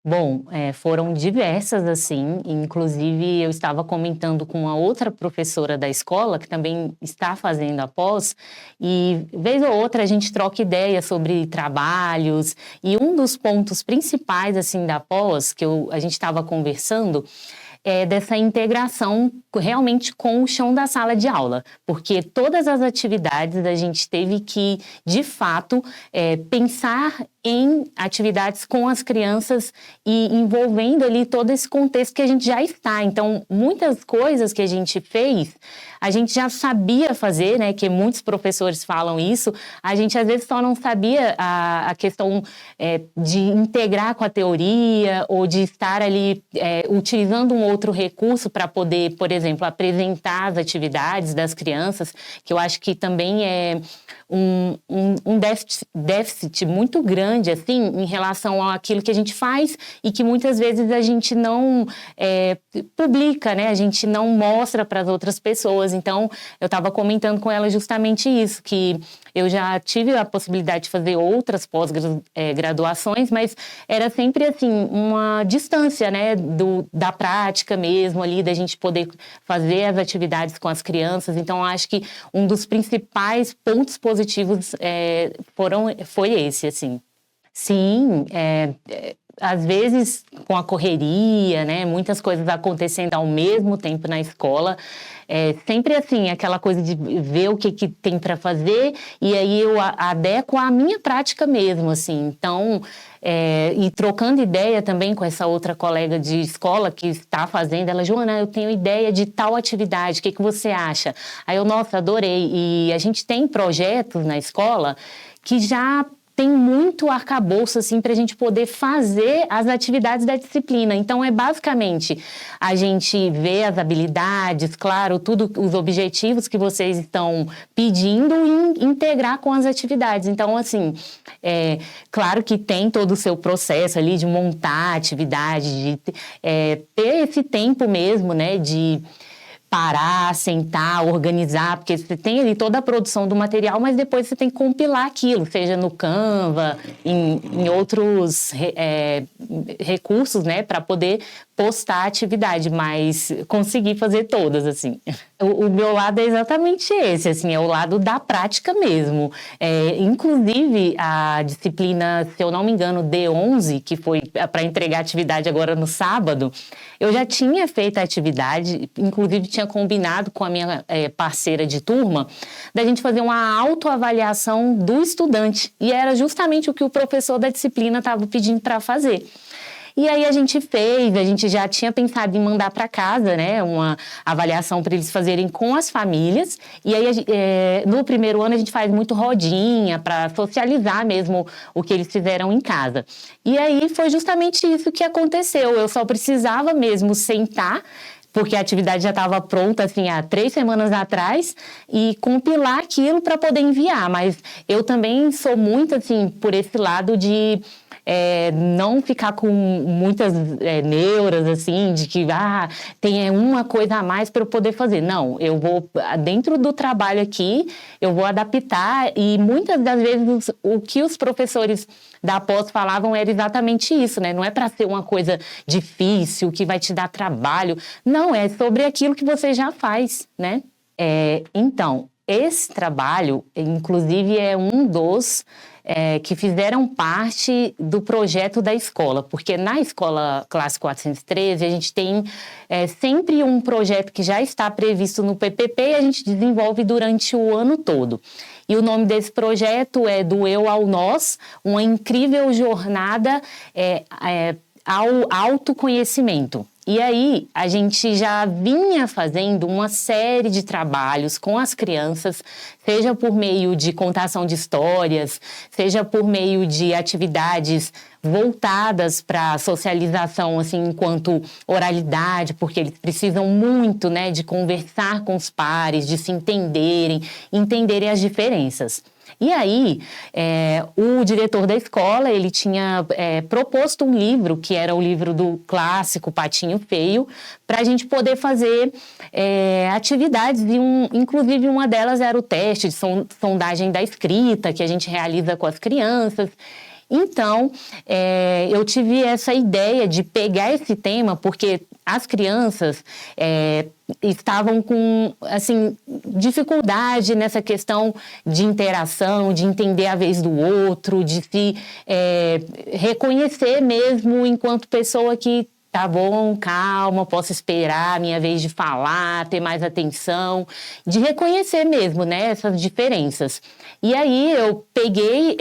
Bom, foram diversas, assim, inclusive eu estava comentando com uma outra professora da escola, que também está fazendo a pós, e vez ou outra a gente troca ideias sobre trabalhos, e um dos pontos principais, assim, da pós, que a gente estava conversando, é dessa integração realmente com o chão da sala de aula, porque todas as atividades a gente teve que, de fato, pensar em atividades com as crianças e envolvendo ali todo esse contexto que a gente já está. Então, muitas coisas que a gente fez, a gente já sabia fazer, né? Que muitos professores falam isso, a gente às vezes só não sabia a questão de integrar com a teoria ou de estar ali utilizando um outro recurso para poder, por exemplo, apresentar as atividades das crianças, que eu acho que também é um déficit muito grande, assim, em relação àquilo que a gente faz e que muitas vezes a gente não publica, né? A gente não mostra para as outras pessoas. Então, eu estava comentando com ela justamente isso, que eu já tive a possibilidade de fazer outras pós-graduações, mas era sempre, assim, uma distância, né? Da prática mesmo ali, da gente poder fazer as atividades com as crianças. Então, acho que um dos principais pontos positivos foi esse, assim. Sim, às vezes com a correria, né, muitas coisas acontecendo ao mesmo tempo na escola, sempre assim, aquela coisa de ver o que tem para fazer e aí eu adequo à minha prática mesmo, assim. Então, e trocando ideia também com essa outra colega de escola que está fazendo, ela, Joana, eu tenho ideia de tal atividade, o que você acha? Aí eu, nossa, adorei. E a gente tem projetos na escola que já tem muito arcabouço, assim, para a gente poder fazer as atividades da disciplina. Então, basicamente a gente vê as habilidades, claro, tudo, os objetivos que vocês estão pedindo e integrar com as atividades. Então, assim, claro que tem todo o seu processo ali de montar a atividade, de ter esse tempo mesmo, né, de parar, sentar, organizar, porque você tem ali toda a produção do material, mas depois você tem que compilar aquilo, seja no Canva, em outros recursos, né, para poder postar a atividade, mas conseguir fazer todas, assim. O meu lado é exatamente esse, assim, é o lado da prática mesmo. Inclusive, a disciplina, se eu não me engano, D11, que foi para entregar atividade agora no sábado, eu já tinha feito a atividade, inclusive tinha combinado com a minha parceira de turma, da gente fazer uma autoavaliação do estudante. E era justamente o que o professor da disciplina estava pedindo para fazer. E aí a gente já tinha pensado em mandar para casa, né, uma avaliação para eles fazerem com as famílias. E aí, no primeiro ano, a gente faz muito rodinha para socializar mesmo o que eles fizeram em casa. E aí foi justamente isso que aconteceu. Eu só precisava mesmo sentar, porque a atividade já estava pronta, assim, há 3 semanas atrás, e compilar aquilo para poder enviar. Mas eu também sou muito, assim, por esse lado de não ficar com muitas neuras, assim, de que tem uma coisa a mais para eu poder fazer. Não, eu vou, dentro do trabalho aqui, eu vou adaptar e muitas das vezes o que os professores da pós falavam era exatamente isso, né? Não é para ser uma coisa difícil, que vai te dar trabalho. Não, é sobre aquilo que você já faz, né? Então, esse trabalho, inclusive, é um dos que fizeram parte do projeto da escola, porque na Escola Classe 413 a gente tem sempre um projeto que já está previsto no PPP e a gente desenvolve durante o ano todo. E o nome desse projeto é Do Eu ao Nós, uma incrível jornada ao autoconhecimento. E aí, a gente já vinha fazendo uma série de trabalhos com as crianças, seja por meio de contação de histórias, seja por meio de atividades voltadas para a socialização, assim, enquanto oralidade, porque eles precisam muito, né, de conversar com os pares, de se entenderem as diferenças. E aí, o diretor da escola, ele tinha proposto um livro, que era o livro do clássico Patinho Feio, para a gente poder fazer atividades, e inclusive uma delas era o teste de sondagem da escrita, que a gente realiza com as crianças. Então, eu tive essa ideia de pegar esse tema, porque as crianças estavam com, assim, dificuldade nessa questão de interação, de entender a vez do outro, de se reconhecer mesmo enquanto pessoa que tá bom, calma, posso esperar a minha vez de falar, ter mais atenção, de reconhecer mesmo, né, essas diferenças. E aí eu peguei,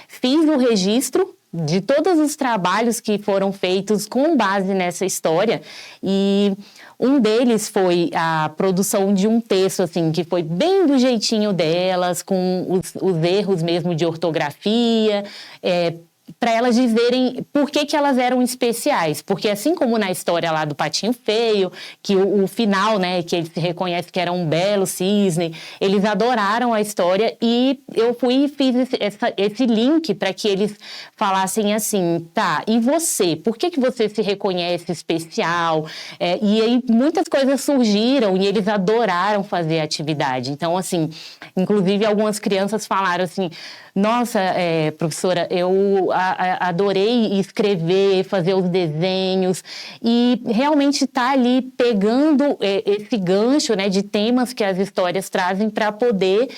fiz o registro de todos os trabalhos que foram feitos com base nessa história, e um deles foi a produção de um texto, assim, que foi bem do jeitinho delas, com os erros mesmo de ortografia, para elas dizerem por que elas eram especiais. Porque assim como na história lá do Patinho Feio, que o final, né, que ele se reconhece que era um belo cisne, eles adoraram a história, e eu fui e fiz esse link para que eles falassem assim, tá, e você? Por que você se reconhece especial? E aí muitas coisas surgiram e eles adoraram fazer a atividade. Então, assim, inclusive algumas crianças falaram assim, nossa, professora, eu adorei escrever, fazer os desenhos, e realmente tá ali pegando esse gancho, né, de temas que as histórias trazem para poder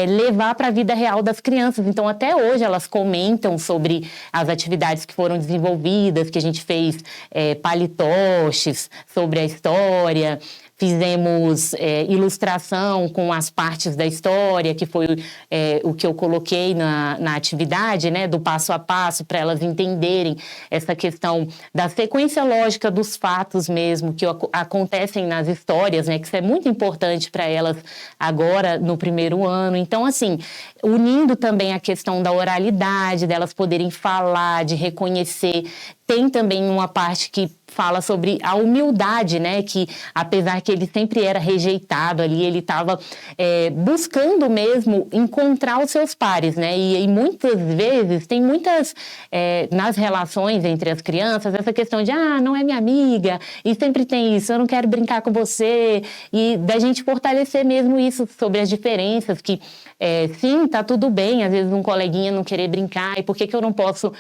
levar para a vida real das crianças. Então, até hoje elas comentam sobre as atividades que foram desenvolvidas, que a gente fez palitoches sobre a história. Fizemos ilustração com as partes da história, que foi o que eu coloquei na atividade, né, do passo a passo, para elas entenderem essa questão da sequência lógica dos fatos mesmo, que acontecem nas histórias, né, que isso é muito importante para elas agora no primeiro ano. Então, assim, unindo também a questão da oralidade, delas poderem falar, de reconhecer. Tem também uma parte que fala sobre a humildade, né? Que apesar que ele sempre era rejeitado ali, ele estava buscando mesmo encontrar os seus pares, né? E muitas vezes tem muitas nas relações entre as crianças essa questão de não é minha amiga, e sempre tem isso, eu não quero brincar com você, e da gente fortalecer mesmo isso sobre as diferenças, que sim, tá tudo bem, às vezes um coleguinha não querer brincar, e por que eu não posso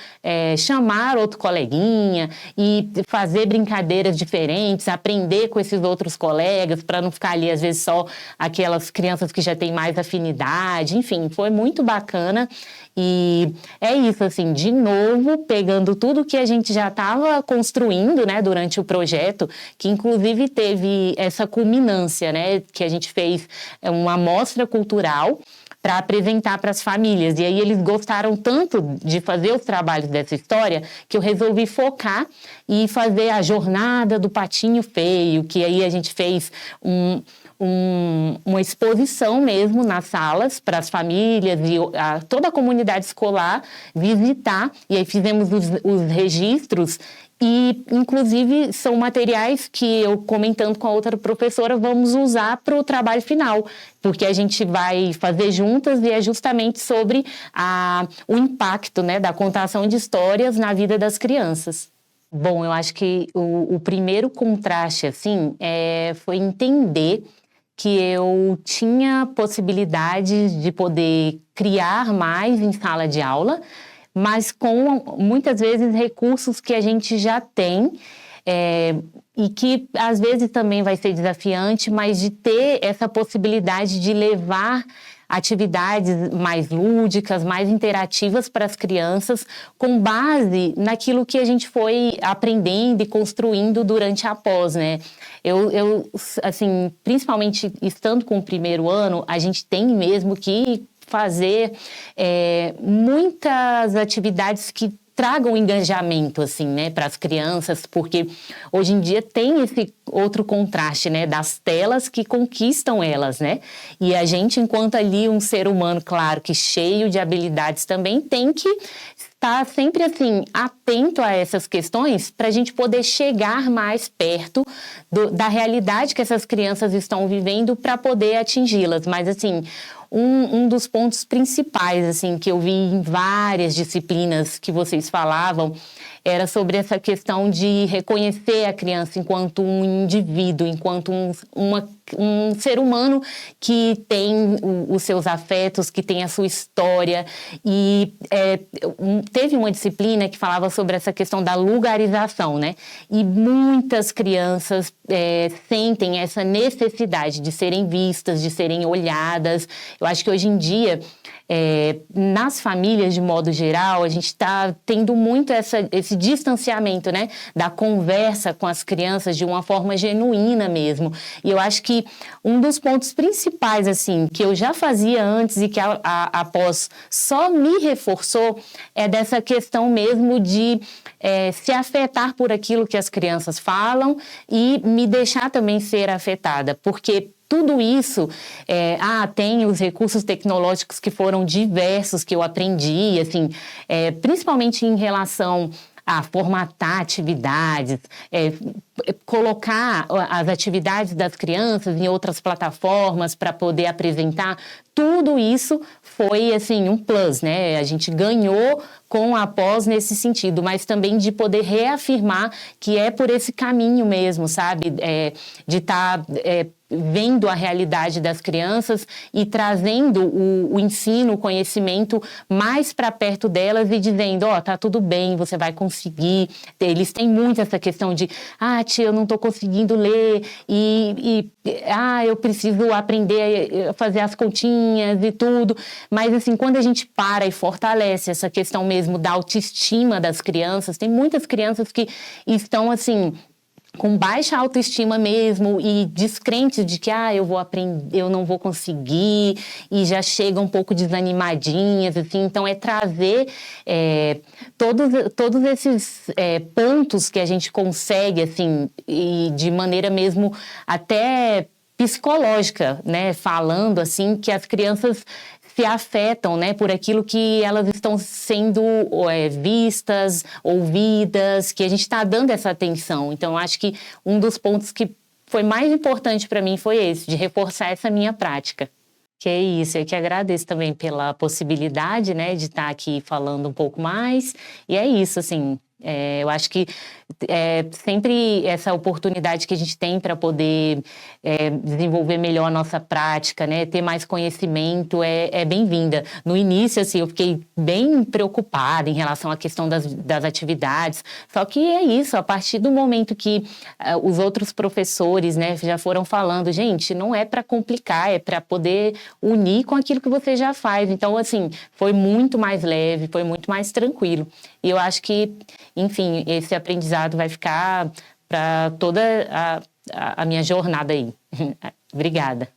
chamar outro coleguinha e fazer brincadeiras diferentes, aprender com esses outros colegas, para não ficar ali, às vezes, só aquelas crianças que já têm mais afinidade. Enfim, foi muito bacana. E é isso, assim, de novo, pegando tudo que a gente já estava construindo, né, durante o projeto, que inclusive teve essa culminância, né, que a gente fez uma mostra cultural para apresentar para as famílias. E aí eles gostaram tanto de fazer os trabalhos dessa história que eu resolvi focar e fazer a jornada do Patinho Feio, que aí a gente fez uma exposição mesmo nas salas para as famílias e toda a comunidade escolar visitar. E aí fizemos os registros. E, inclusive, são materiais que eu, comentando com a outra professora, vamos usar para o trabalho final, porque a gente vai fazer juntas e é justamente sobre o impacto, né, da contação de histórias na vida das crianças. Bom, eu acho que o primeiro contraste, assim, foi entender que eu tinha possibilidade de poder criar mais em sala de aula, mas com, muitas vezes, recursos que a gente já tem e que, às vezes, também vai ser desafiante, mas de ter essa possibilidade de levar atividades mais lúdicas, mais interativas para as crianças, com base naquilo que a gente foi aprendendo e construindo durante a pós, né? Eu assim, principalmente estando com o primeiro ano, a gente tem mesmo que fazer muitas atividades que tragam engajamento, assim, né, para as crianças, porque hoje em dia tem esse outro contraste, né, das telas que conquistam elas, né, e a gente, enquanto ali um ser humano, claro, que cheio de habilidades também, tem que estar sempre, assim, atento a essas questões para a gente poder chegar mais perto da realidade que essas crianças estão vivendo para poder atingi-las, mas, assim, um dos pontos principais, assim, que eu vi em várias disciplinas que vocês falavam, era sobre essa questão de reconhecer a criança enquanto um indivíduo, enquanto um ser humano que tem os seus afetos, que tem a sua história. E teve uma disciplina que falava sobre essa questão da lugarização, né? E muitas crianças sentem essa necessidade de serem vistas, de serem olhadas. Eu acho que hoje em dia, nas famílias, de modo geral, a gente está tendo muito esse distanciamento, né, da conversa com as crianças de uma forma genuína mesmo. E eu acho que um dos pontos principais, assim, que eu já fazia antes e que a pós só me reforçou é dessa questão mesmo de se afetar por aquilo que as crianças falam e me deixar também ser afetada, porque tudo isso, tem os recursos tecnológicos que foram diversos, que eu aprendi, assim, principalmente em relação a formatar atividades, colocar as atividades das crianças em outras plataformas para poder apresentar. Tudo isso foi, assim, um plus, né? A gente ganhou com a pós nesse sentido, mas também de poder reafirmar que é por esse caminho mesmo, sabe? De estar vendo a realidade das crianças e trazendo o ensino, o conhecimento mais para perto delas e dizendo, tá tudo bem, você vai conseguir. Eles têm muito essa questão de, tia, eu não estou conseguindo ler eu preciso aprender a fazer as continhas e tudo. Mas, assim, quando a gente para e fortalece essa questão mesmo da autoestima das crianças, tem muitas crianças que estão, assim, com baixa autoestima mesmo e descrentes de que eu vou aprender, eu não vou conseguir, e já chegam um pouco desanimadinhas, assim. Então trazer todos esses pontos que a gente consegue, assim, e de maneira mesmo até psicológica, né, falando assim, que as crianças se afetam, né, por aquilo que elas estão sendo vistas, ouvidas, que a gente está dando essa atenção. Então, acho que um dos pontos que foi mais importante para mim foi esse, de reforçar essa minha prática. Que é isso, eu que agradeço também pela possibilidade, né, de estar aqui falando um pouco mais. E é isso, assim, eu acho que sempre essa oportunidade que a gente tem para poder desenvolver melhor a nossa prática, né, ter mais conhecimento é bem-vinda. No início, assim, eu fiquei bem preocupada em relação à questão das atividades, só que é isso, a partir do momento que os outros professores, né, já foram falando, gente, não é para complicar, é para poder unir com aquilo que você já faz. Então, assim, foi muito mais leve, foi muito mais tranquilo. E eu acho que, enfim, esse aprendizado vai ficar para toda a minha jornada aí. Obrigada.